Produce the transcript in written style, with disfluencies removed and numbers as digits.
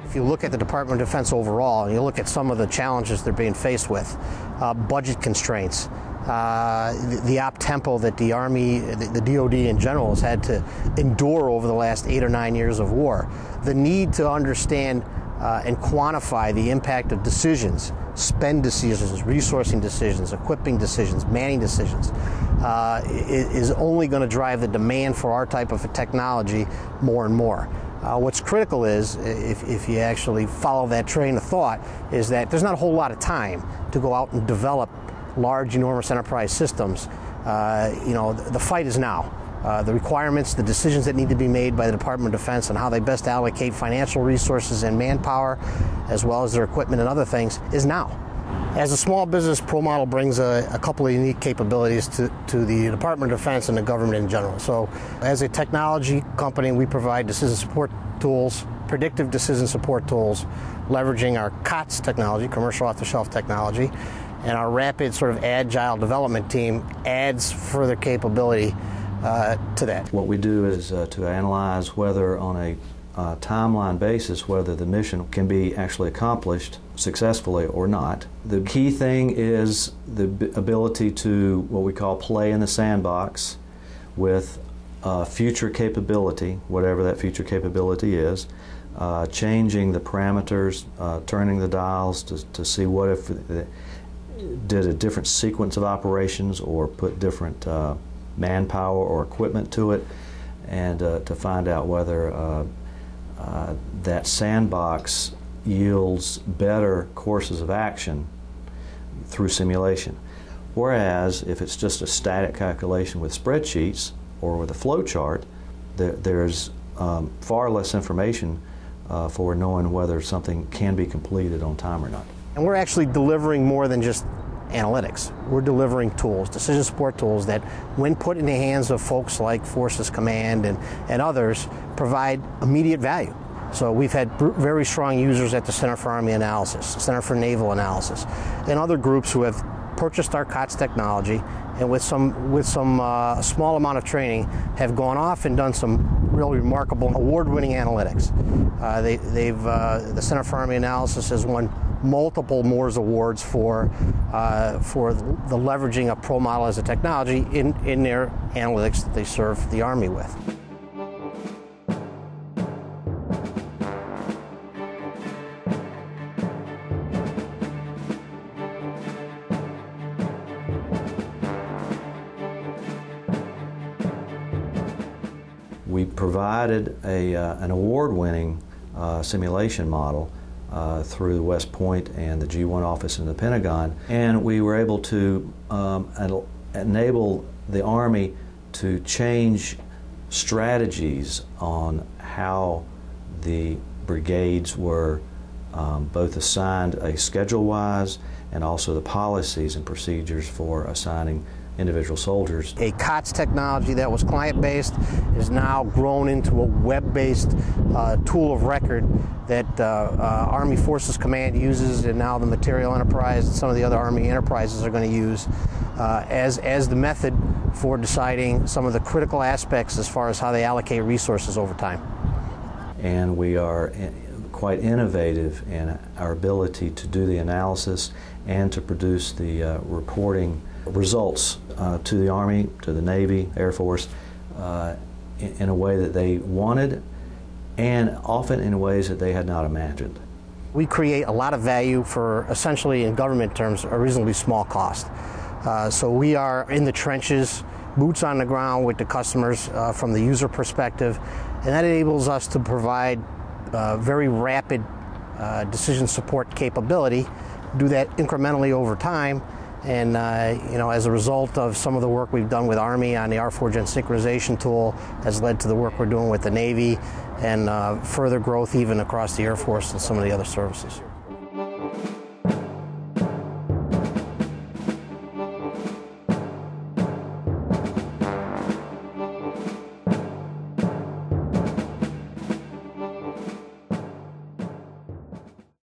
If you look at the Department of Defense overall, and you look at some of the challenges they're being faced with, budget constraints, the op tempo that the Army, the DoD in general has had to endure over the last 8 or 9 years of war, the need to understand and quantify the impact of decisions, spend decisions, resourcing decisions, equipping decisions, manning decisions, is only going to drive the demand for our type of technology more and more. What's critical is, if you actually follow that train of thought, is that there's not a whole lot of time to go out and develop large, enormous enterprise systems. The fight is now. The requirements, the decisions that need to be made by the Department of Defense on how they best allocate financial resources and manpower, as well as their equipment and other things, is now. As a small business, ProModel brings a couple of unique capabilities to the Department of Defense and the government in general. So as a technology company, we provide decision support tools, predictive decision support tools, leveraging our COTS technology, commercial off-the-shelf technology, and our rapid sort of agile development team adds further capability to that. What we do is to analyze whether on a timeline basis whether the mission can be actually accomplished successfully or not. The key thing is the ability to what we call play in the sandbox with future capability, whatever that future capability is, changing the parameters, turning the dials to see what if it did a different sequence of operations or put different manpower or equipment to it, and to find out whether that sandbox yields better courses of action through simulation. Whereas if it's just a static calculation with spreadsheets or with a flow chart, there's far less information for knowing whether something can be completed on time or not. And we're actually delivering more than just analytics. We're delivering tools, decision support tools that, when put in the hands of folks like Forces Command and others, provide immediate value. So we've had very strong users at the Center for Army Analysis, Center for Naval Analysis, and other groups who have purchased our COTS technology and with some small amount of training have gone off and done some really remarkable award-winning analytics. The Center for Army Analysis has won multiple Moore's Awards for the leveraging of ProModel as a technology in their analytics that they serve the Army with. We provided an award-winning simulation model through West Point and the G1 office in the Pentagon, and we were able to enable the Army to change strategies on how the brigades were both assigned schedule-wise and also the policies and procedures for assigning individual soldiers. A COTS technology that was client-based is now grown into a web-based tool of record that Army Forces Command uses, and now the Material Enterprise and some of the other Army enterprises are going to use as the method for deciding some of the critical aspects as far as how they allocate resources over time. And we are quite innovative in our ability to do the analysis and to produce the reporting results to the Army, to the Navy, Air Force, in a way that they wanted, and often in ways that they had not imagined. We create a lot of value for, essentially in government terms, a reasonably small cost. So we are in the trenches, boots on the ground with the customers from the user perspective, and that enables us to provide very rapid decision support capability, do that incrementally over time. And as a result of some of the work we've done with Army on the R4Gen synchronization tool has led to the work we're doing with the Navy and further growth even across the Air Force and some of the other services.